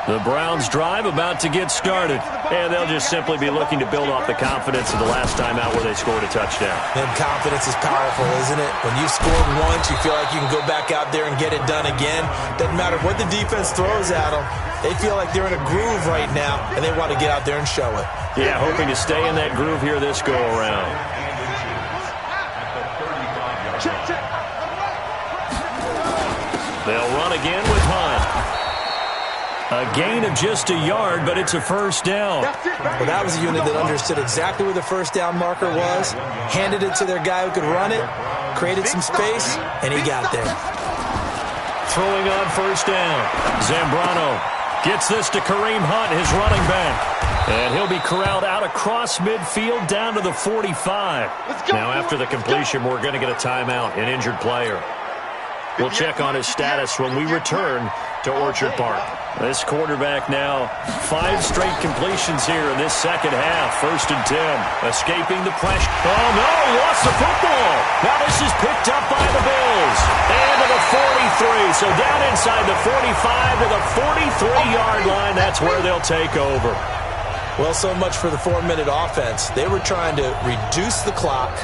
The Browns drive about to get started, and they'll just simply be looking to build off the confidence of the last time out where they scored a touchdown. And confidence is powerful, isn't it? When you've scored once, you feel like you can go back out there and get it done again. Doesn't matter what the defense throws at them. They feel like they're in a groove right now, and they want to get out there and show it. Yeah, hoping to stay in that groove here this go-around. They'll run again with Hunt. A gain of just a yard, but it's a first down. Well, that was a unit that understood exactly where the first down marker was, handed it to their guy who could run it, created some space, and he got there. Throwing on first down. Zambrano gets this to Kareem Hunt, his running back. And he'll be corralled out across midfield down to the 45. Now, after the completion, we're going to get a timeout, an injured player. We'll check on his status when we return to Orchard Park. This quarterback now 5 straight completions here in this second half. 1st and 10. Escaping the pressure. Oh, no, he lost the football. Now this is picked up by the Bills. And to the 43. So down inside the 45 to the 43-yard line. That's where they'll take over. Well, so much for the 4-minute offense. They were trying to reduce the clock,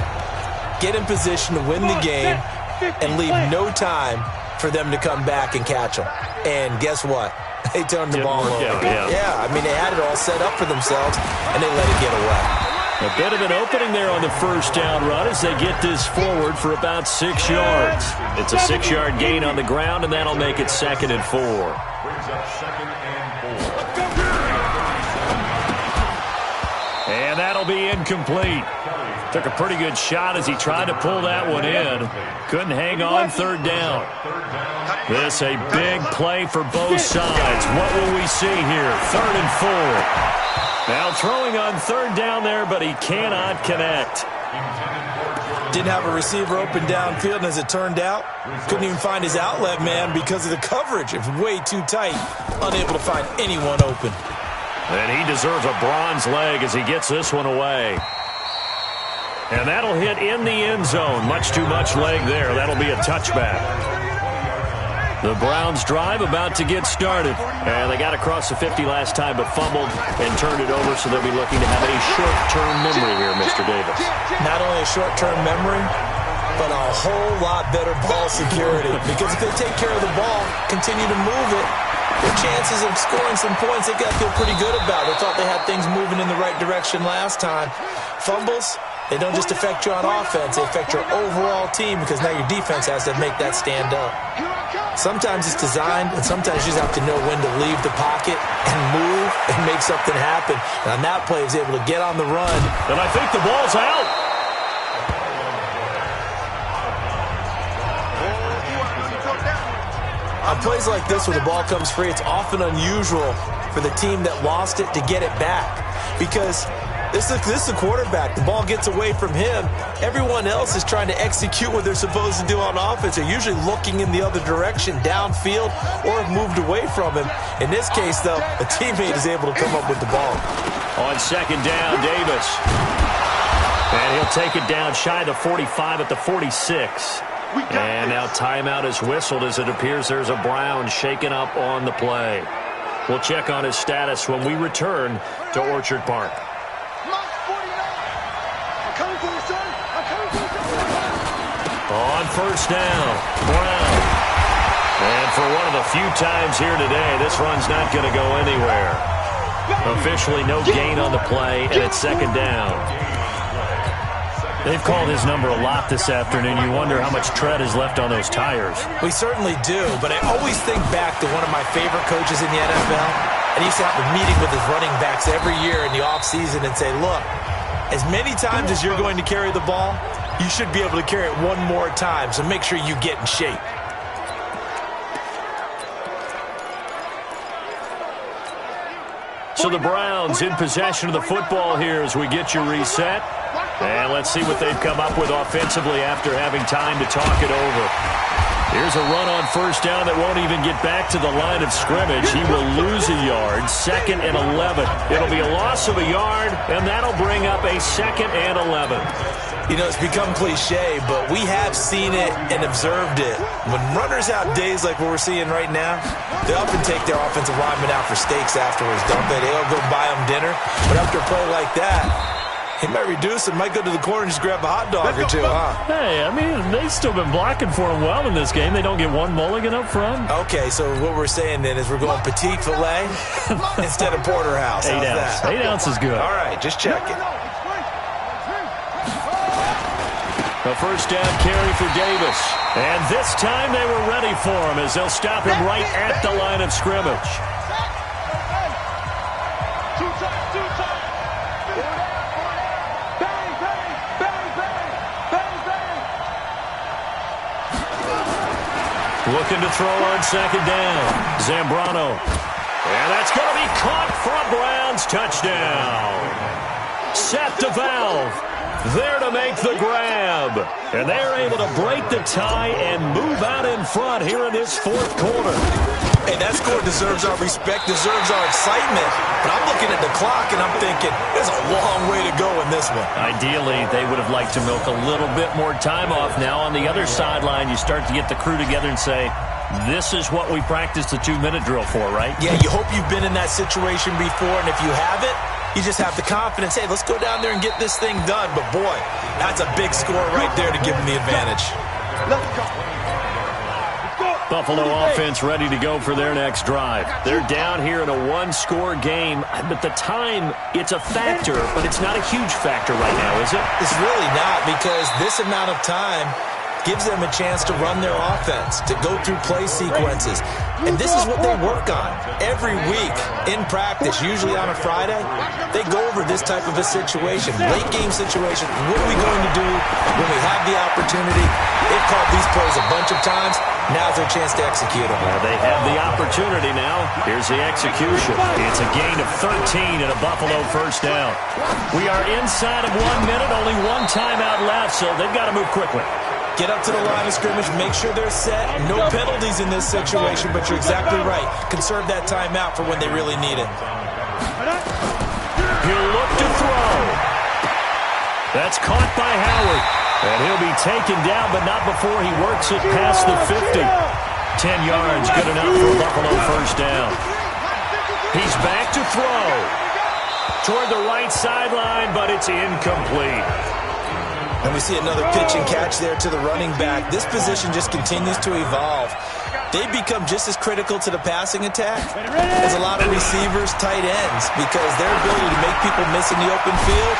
get in position to win the game, and leave no time for them to come back and catch them. And guess what? They turned the ball over. Yeah, I mean, they had it all set up for themselves, and they let it get away. A bit of an opening there on the first down run as they get this forward for about 6 yards. It's a 6-yard gain on the ground, and that'll make it 2nd and 4. And that'll be incomplete. Took a pretty good shot as he tried to pull that one in. Couldn't hang on. 3rd down. This a big play for both sides. What will we see here? 3rd and 4. Now throwing on 3rd down there, but he cannot connect. Didn't have a receiver open downfield, and as it turned out, couldn't even find his outlet man because of the coverage. It was way too tight. Unable to find anyone open. And he deserves a bronze leg as he gets this one away. And that'll hit in the end zone. Much too much leg there. That'll be a touchback. The Browns drive about to get started. And they got across the 50 last time, but fumbled and turned it over, so they'll be looking to have a short-term memory here, Mr. Davis. Not only a short-term memory, but a whole lot better ball security. Because if they take care of the ball, continue to move it, their chances of scoring some points, they got to feel pretty good about. They thought they had things moving in the right direction last time. Fumbles, they don't just affect you on offense, they affect your overall team because now your defense has to make that stand up. Sometimes it's designed, and sometimes you just have to know when to leave the pocket and move and make something happen. And on that play, he was able to get on the run. And I think the ball's out. On plays like this where the ball comes free, it's often unusual for the team that lost it to get it back. Because this is a quarterback. The ball gets away from him. Everyone else is trying to execute what they're supposed to do on offense. They're usually looking in the other direction, downfield, or have moved away from him. In this case, though, a teammate is able to come up with the ball. On 2nd down, Davis. And he'll take it down shy of the 45 at the 46. And now timeout is whistled as it appears there's a Brown shaken up on the play. We'll check on his status when we return to Orchard Park. On 1st down, Brown. And for one of the few times here today, this run's not going to go anywhere. Officially no gain on the play, and it's 2nd down. They've called his number a lot this afternoon. You wonder how much tread is left on those tires. We certainly do, but I always think back to one of my favorite coaches in the NFL. And he used to have a meeting with his running backs every year in the offseason and say, look, as many times as you're going to carry the ball, you should be able to carry it one more time, so make sure you get in shape. So the Browns in possession of the football here as we get you reset. And let's see what they've come up with offensively after having time to talk it over. Here's a run on 1st down that won't even get back to the line of scrimmage. He will lose a yard. 2nd and 11. It'll be a loss of a yard, and that'll bring up a 2nd and 11. You know, it's become cliche, but we have seen it and observed it. When runners have days like what we're seeing right now, they often take their offensive linemen out for steaks afterwards, don't they? They'll go buy them dinner. But after a play like that, he might reduce it, might go to the corner and just grab a hot dog or two, huh? Hey, I mean, they've still been blocking for him well in this game. They don't get one mulligan up front. Okay, so what we're saying then is we're going petite filet instead of porterhouse. 8 How's ounce. that? 8 ounce is good. All right, just checking. A first down carry for Davis. And this time they were ready for him as they'll stop him right at the line of scrimmage. Looking to throw on second down. Zambrano. And that's going to be caught for a Browns touchdown. Set to Valve. There to make the grab. And they're able to break the tie and move out in front here in this fourth quarter. Hey, that score deserves our respect, deserves our excitement. But I'm looking at the clock and I'm thinking, there's a long way to go in this one. Ideally, they would have liked to milk a little bit more time off. Now on the other sideline, you start to get the crew together and say, this is what we practiced the 2-minute drill for, right? Yeah, you hope you've been in that situation before, and if you haven't, you just have the confidence, hey, let's go down there and get this thing done. But, boy, that's a big score right there to give them the advantage. Let's go. Buffalo offense ready to go for their next drive. They're down here in a one-score game, but the time, it's a factor, but it's not a huge factor right now, is it? It's really not, because this amount of time gives them a chance to run their offense, to go through play sequences. And this is what they work on every week in practice, usually on a Friday. They go over this type of a situation, late game situation. What are we going to do when we have the opportunity? They've called these plays a bunch of times. Now's their chance to execute them. They have the opportunity now. Here's the execution. It's a gain of 13 and a Buffalo first down. We are inside of 1 minute, only one timeout left, so they've got to move quickly. Get up to the line of scrimmage, make sure they're set. No penalties in this situation, but you're exactly right. Conserve that timeout for when they really need it. He'll look to throw. That's caught by Howard. And he'll be taken down, but not before he works it past the 50. 10 yards, good enough for Buffalo first down. He's back to throw. Toward the right sideline, but it's incomplete. And we see another pitch and catch there to the running back. This position just continues to evolve. They become just as critical to the passing attack as a lot of receivers, tight ends, because their ability to make people miss in the open field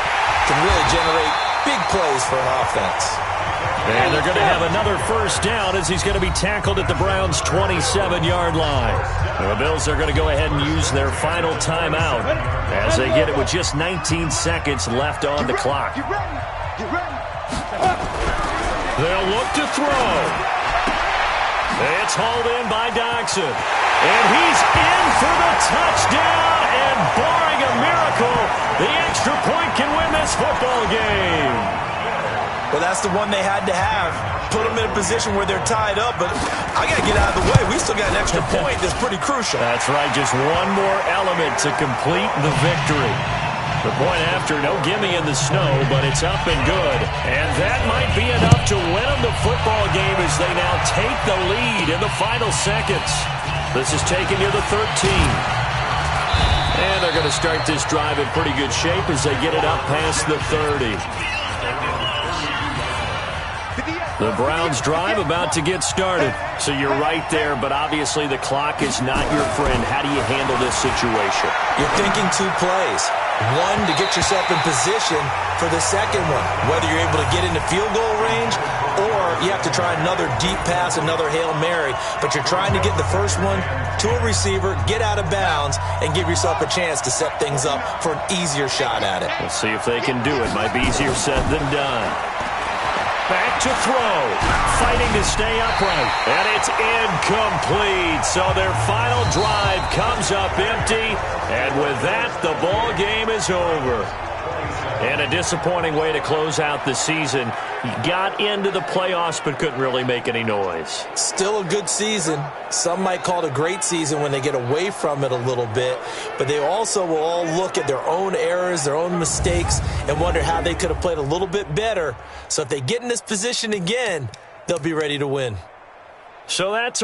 can really generate big plays for an offense. And they're going to have another first down as he's going to be tackled at the Browns' 27-yard line. The Bills are going to go ahead and use their final timeout as they get it with just 19 seconds left on the clock. They'll look to throw. It's hauled in by Doxson. And he's in for the touchdown. And barring a miracle, the extra point can win this football game. Well, that's the one they had to have. Put them in a position where they're tied up, but I got to get out of the way. We still got an extra point that's pretty crucial. That's right, just one more element to complete the victory. The point after, no gimme in the snow, but it's up and good. And that might be enough to win them the football game as they now take the lead in the final seconds. This is taken near the 13. And they're going to start this drive in pretty good shape as they get it up past the 30. The Browns drive about to get started. So you're right there, but obviously the clock is not your friend. How do you handle this situation? You're thinking two plays. One, to get yourself in position for the second one, whether you're able to get into field goal range or you have to try another deep pass, another Hail Mary. But you're trying to get the first one to a receiver, get out of bounds, and give yourself a chance to set things up for an easier shot at it. We'll see if they can do it. Might be easier said than done. Back to throw. Fighting to stay upright. And it's incomplete. So their final drive comes up empty. And with that, the ball game is over. And a disappointing way to close out the season. He got into the playoffs but couldn't really make any noise. Still a good season. Some might call it a great season when they get away from it a little bit. But they also will all look at their own errors, their own mistakes, and wonder how they could have played a little bit better. So if they get in this position again, they'll be ready to win. So that's